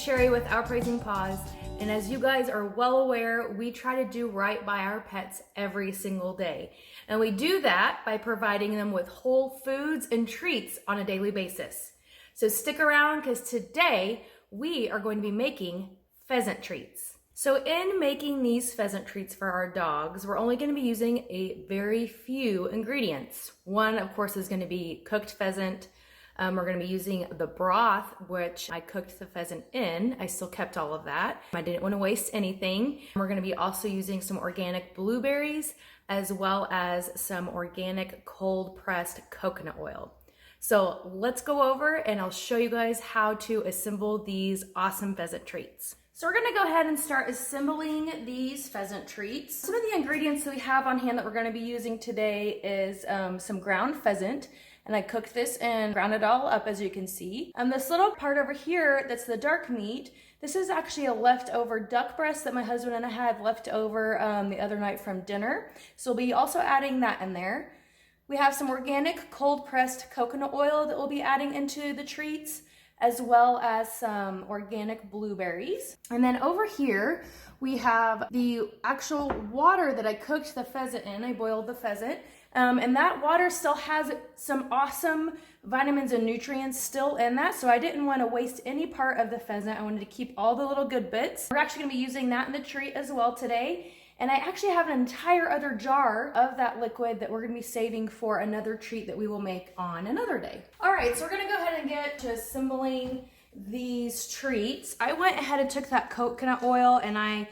Sherry with Our Praising Paws, and as you guys are well aware, we try to do right by our pets every single day. And we do that by providing them with whole foods and treats on a daily basis. So stick around because today we are going to be making pheasant treats. So in making these pheasant treats for our dogs, we're only going to be using a very few ingredients. One, of course, is going to be cooked pheasant. We're going to be using the broth, which I cooked the pheasant in. I still kept all of that. I didn't want to waste anything. We're going to be also using some organic blueberries as well as some organic cold pressed coconut oil. So let's go over and I'll show you guys how to assemble these awesome pheasant treats. So we're gonna go ahead and start assembling these pheasant treats. Some of the ingredients that we have on hand that we're gonna be using today is some ground pheasant. And I cooked this and ground it all up, as you can see. This little part over here, that's the dark meat, this is actually a leftover duck breast that my husband and I had left over the other night from dinner. So we'll be also adding that in there. We have some organic cold pressed coconut oil that we'll be adding into the treats, as well as some organic blueberries. And then over here, we have the actual water that I cooked the pheasant in. I boiled the pheasant. And that water still has some awesome vitamins and nutrients still in that. So I didn't want to waste any part of the pheasant. I wanted to keep all the little good bits. We're actually going to be using that in the treat as well today. And I actually have an entire other jar of that liquid that we're gonna be saving for another treat that we will make on another day. All right, so we're gonna go ahead and get to assembling these treats. I went ahead and took that coconut oil and I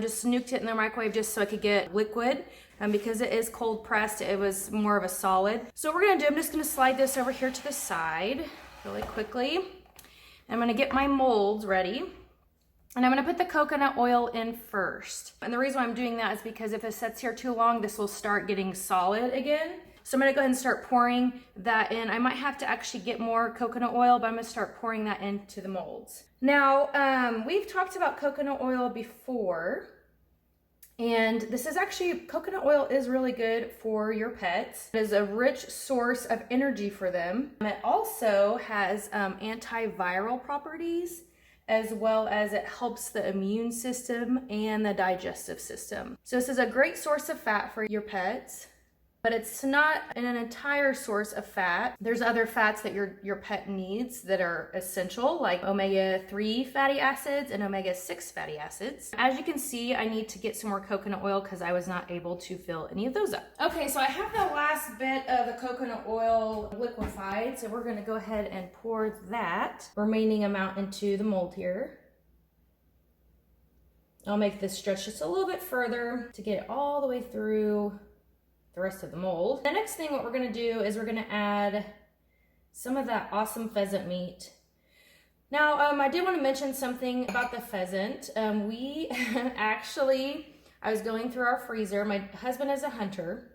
just snooked it in the microwave just so I could get liquid. Because it is cold pressed, it was more of a solid. So what we're gonna do, I'm just gonna slide this over here to the side really quickly. I'm gonna get my molds ready. And I'm gonna put the coconut oil in first. And the reason why I'm doing that is because if it sits here too long, this will start getting solid again. So I'm gonna go ahead and start pouring that in. I might have to actually get more coconut oil, but I'm gonna start pouring that into the molds. Now, we've talked about coconut oil before, and this is actually, coconut oil is really good for your pets. It is a rich source of energy for them. It also has antiviral properties, as well as it helps the immune system and the digestive system. So this is a great source of fat for your pets, but it's not an entire source of fat. There's other fats that your pet needs that are essential, like omega-3 fatty acids and omega-6 fatty acids. As you can see, I need to get some more coconut oil because I was not able to fill any of those up. Okay, so I have the last bit of the coconut oil liquefied, so we're gonna go ahead and pour that remaining amount into the mold here. I'll make this stretch just a little bit further to get it all the way through the rest of the mold. The next thing what we're gonna do is we're gonna add some of that awesome pheasant meat. Now, I did want to mention something about the pheasant. We actually, I was going through our freezer. My husband is a hunter,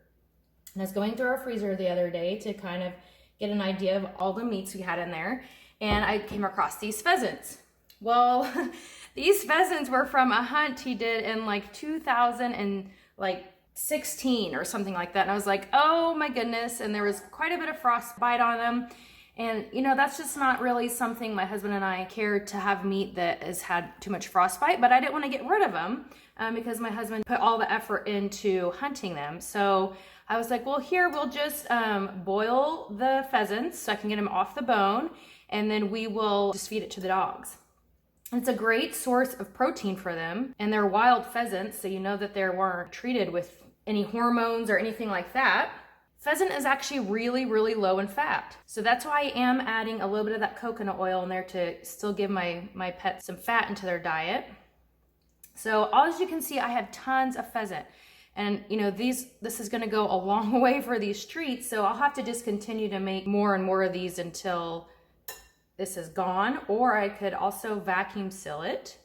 and I was going through our freezer the other day to kind of get an idea of all the meats we had in there, and I came across these pheasants. Well, these pheasants were from a hunt he did in like 2016 or something like that. And I was like, oh my goodness. And there was quite a bit of frostbite on them. And you know, that's just not really something my husband and I care to have meat that has had too much frostbite, but I didn't want to get rid of them because my husband put all the effort into hunting them. So I was like, well, here we'll just boil the pheasants so I can get them off the bone, and then we will just feed it to the dogs. It's a great source of protein for them, and they're wild pheasants, so you know that they weren't treated with any hormones or anything like that. Pheasant is actually really, really low in fat. So that's why I am adding a little bit of that coconut oil in there to still give my pets some fat into their diet. So as you can see, I have tons of pheasant. And you know, this is gonna go a long way for these treats, so I'll have to just continue to make more and more of these until this is gone, or I could also vacuum seal it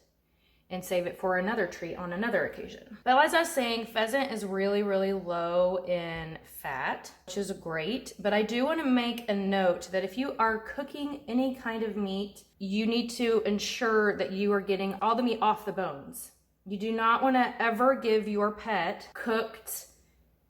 and save it for another treat on another occasion. But as I was saying, pheasant is really, really low in fat, which is great. But I do want to make a note that if you are cooking any kind of meat, you need to ensure that you are getting all the meat off the bones. You do not want to ever give your pet cooked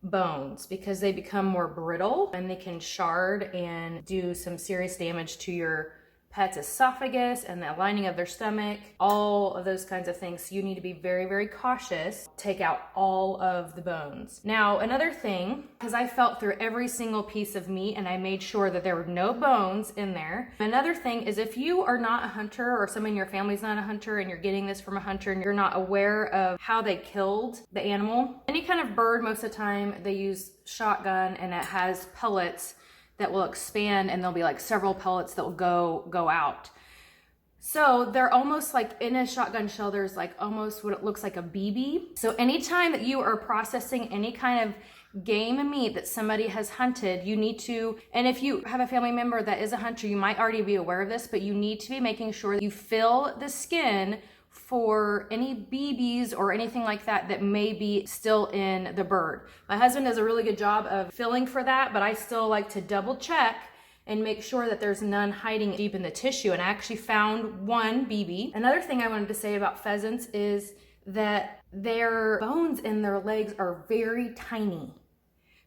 bones because they become more brittle and they can shard and do some serious damage to your pet's esophagus and the lining of their stomach, all of those kinds of things. So you need to be very, very cautious. Take out all of the bones. Now, another thing, because I felt through every single piece of meat and I made sure that there were no bones in there. Another thing is if you are not a hunter or someone in your family's not a hunter and you're getting this from a hunter and you're not aware of how they killed the animal, any kind of bird, most of the time they use shotgun and it has pellets that will expand, and there'll be like several pellets that will go out. So they're almost like in a shotgun shell, there's like almost what it looks like a BB. So anytime that you are processing any kind of game meat that somebody has hunted, you need to, and if you have a family member that is a hunter, you might already be aware of this, but you need to be making sure that you fill the skin for any BBs or anything like that that may be still in the bird. My husband does a really good job of filling for that, but I still like to double check and make sure that there's none hiding deep in the tissue. And I actually found one BB. Another thing I wanted to say about pheasants is that their bones in their legs are very tiny.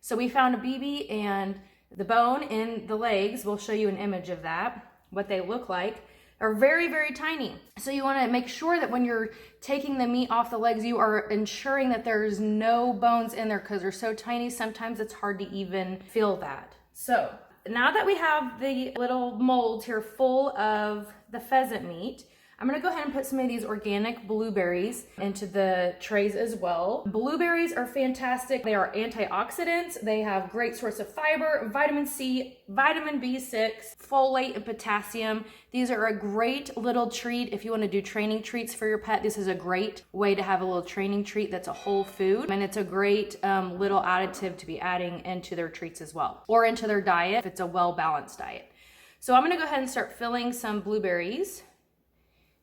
So we found a BB and the bone in the legs, we'll show you an image of that, what they look like, are very, very tiny. So you want to make sure that when you're taking the meat off the legs, you are ensuring that there's no bones in there because they're so tiny, sometimes it's hard to even feel that. So now that we have the little molds here full of the pheasant meat, I'm gonna go ahead and put some of these organic blueberries into the trays as well. Blueberries are fantastic. They are antioxidants. They have great source of fiber, vitamin C, vitamin B6, folate, and potassium. These are a great little treat if you want to do training treats for your pet. This is a great way to have a little training treat that's a whole food, and it's a great little additive to be adding into their treats as well, or into their diet if it's a well-balanced diet. So I'm gonna go ahead and start filling some blueberries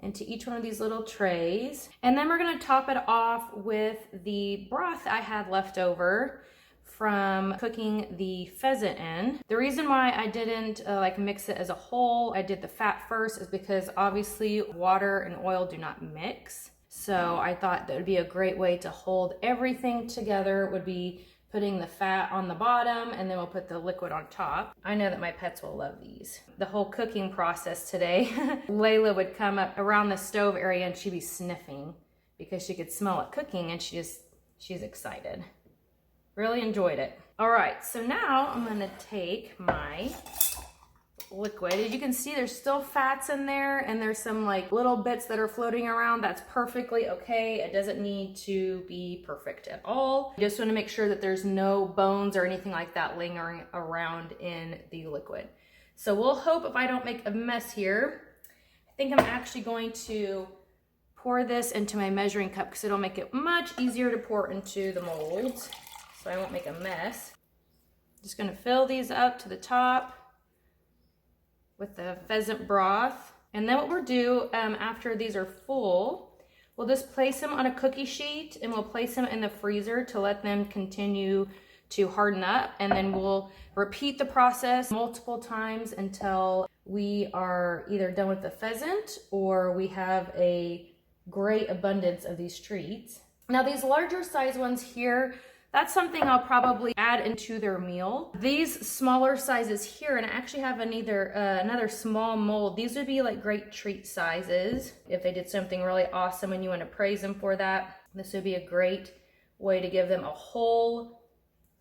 into each one of these little trays. And then we're gonna top it off with the broth I had left over from cooking the pheasant in. The reason why I didn't like mix it as a whole, I did the fat first, is because obviously water and oil do not mix. So I thought that would be a great way to hold everything together, would be putting the fat on the bottom, and then we'll put the liquid on top. I know that my pets will love these. The whole cooking process today, Layla would come up around the stove area and she'd be sniffing because she could smell it cooking, and she's excited. Really enjoyed it. All right, so now I'm gonna take my liquid. As you can see, there's still fats in there, and there's some like little bits that are floating around. That's perfectly okay. It doesn't need to be perfect at all. You just want to make sure that there's no bones or anything like that lingering around in the liquid. So we'll hope if I don't make a mess here. I think I'm actually going to pour this into my measuring cup because it'll make it much easier to pour into the molds, so I won't make a mess. Just gonna fill these up to the top with the pheasant broth. And then what we'll do after these are full, we'll just place them on a cookie sheet and we'll place them in the freezer to let them continue to harden up. And then we'll repeat the process multiple times until we are either done with the pheasant or we have a great abundance of these treats. Now these larger size ones here, that's something I'll probably add into their meal. These smaller sizes here, and I actually have another small mold. These would be like great treat sizes. If they did something really awesome and you want to praise them for that, this would be a great way to give them a whole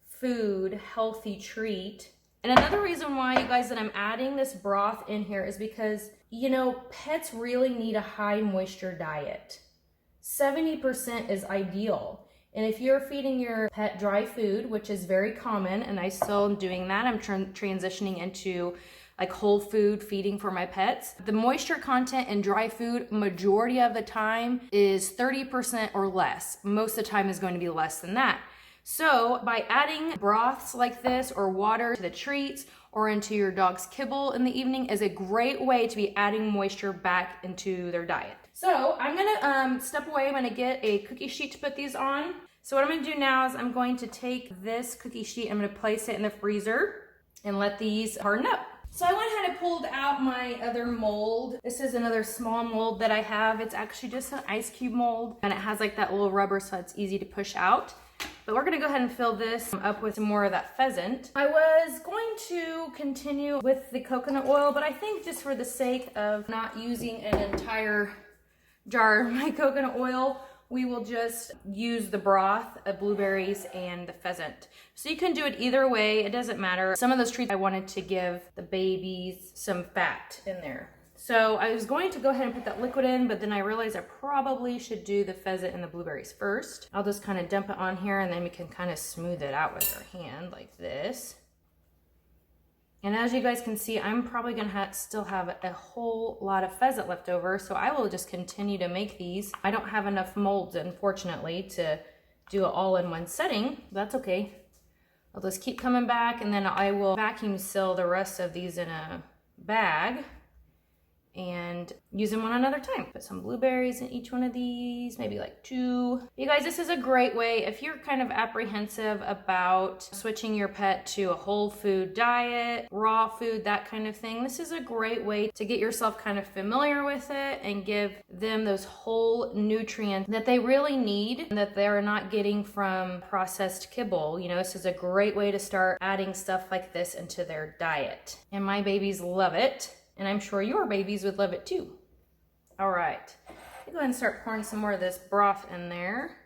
food, healthy treat. And another reason why, you guys, that I'm adding this broth in here is because, you know, pets really need a high moisture diet. 70% is ideal. And if you're feeding your pet dry food, which is very common, and I still am doing that, I'm transitioning into like whole food feeding for my pets. The moisture content in dry food, majority of the time, is 30% or less. Most of the time is going to be less than that. So by adding broths like this or water to the treats or into your dog's kibble in the evening is a great way to be adding moisture back into their diet. So I'm gonna step away. I'm gonna get a cookie sheet to put these on. So what I'm gonna do now is I'm going to take this cookie sheet, I'm gonna place it in the freezer and let these harden up. So I went ahead and pulled out my other mold. This is another small mold that I have. It's actually just an ice cube mold, and it has like that little rubber so it's easy to push out. But we're gonna go ahead and fill this up with some more of that pheasant. I was going to continue with the coconut oil, but I think just for the sake of not using an entire jar of my coconut oil, we will just use the broth of blueberries and the pheasant. So you can do it either way, it doesn't matter. Some of those treats I wanted to give the babies some fat in there. So I was going to go ahead and put that liquid in, but then I realized I probably should do the pheasant and the blueberries first. I'll just kind of dump it on here and then we can kind of smooth it out with our hand like this. And as you guys can see, I'm probably gonna still have a whole lot of pheasant left over, so I will just continue to make these. I don't have enough molds, unfortunately, to do it all in one setting. That's okay. I'll just keep coming back and then I will vacuum seal the rest of these in a bag and use them on another time. Put some blueberries in each one of these, maybe like 2. You guys, this is a great way if you're kind of apprehensive about switching your pet to a whole food diet, raw food, that kind of thing. This is a great way to get yourself kind of familiar with it and give them those whole nutrients that they really need and that they're not getting from processed kibble. You know, this is a great way to start adding stuff like this into their diet. And my babies love it. And I'm sure your babies would love it too. All right, go ahead and start pouring some more of this broth in there.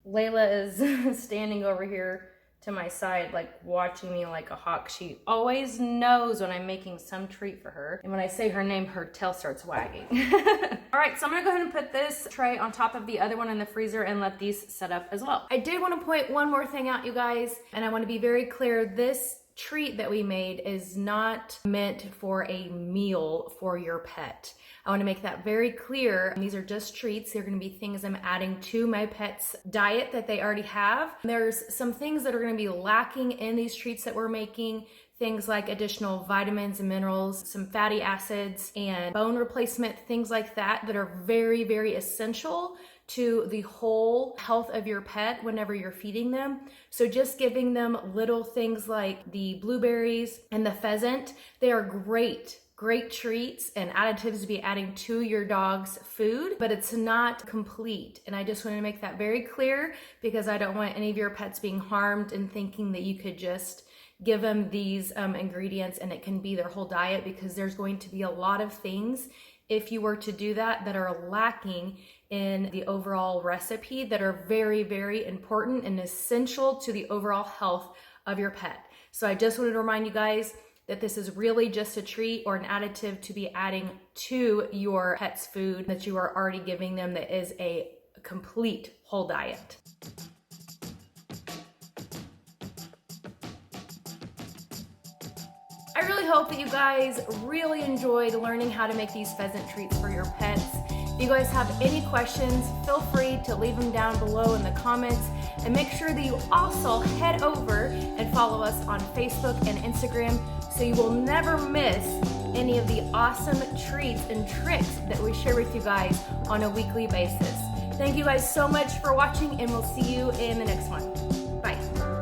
Layla is standing over here to my side, like watching me like a hawk. She always knows when I'm making some treat for her. And when I say her name, her tail starts wagging. All right, so I'm gonna go ahead and put this tray on top of the other one in the freezer and let these set up as well. I did want to point one more thing out, you guys, and I want to be very clear. This treat that we made is not meant for a meal for your pet. I want to make that very clear. These are just treats. They're going to be things I'm adding to my pet's diet that they already have. There's some things that are going to be lacking in these treats that we're making. Things like additional vitamins and minerals, some fatty acids, and bone replacement, things like that that are very, very essential to the whole health of your pet whenever you're feeding them. So just giving them little things like the blueberries and the pheasant, they are great treats and additives to be adding to your dog's food, but it's not complete. And I just want to make that very clear because I don't want any of your pets being harmed and thinking that you could just give them these ingredients and it can be their whole diet, because there's going to be a lot of things, if you were to do that, that are lacking in the overall recipe that are very, very important and essential to the overall health of your pet. So I just wanted to remind you guys that this is really just a treat or an additive to be adding to your pet's food that you are already giving them, that is a complete whole diet. I really hope that you guys really enjoyed learning how to make these pheasant treats for your pets. If you guys have any questions, feel free to leave them down below in the comments, and make sure that you also head over and follow us on Facebook and Instagram so you will never miss any of the awesome treats and tricks that we share with you guys on a weekly basis. Thank you guys so much for watching, and we'll see you in the next one. Bye.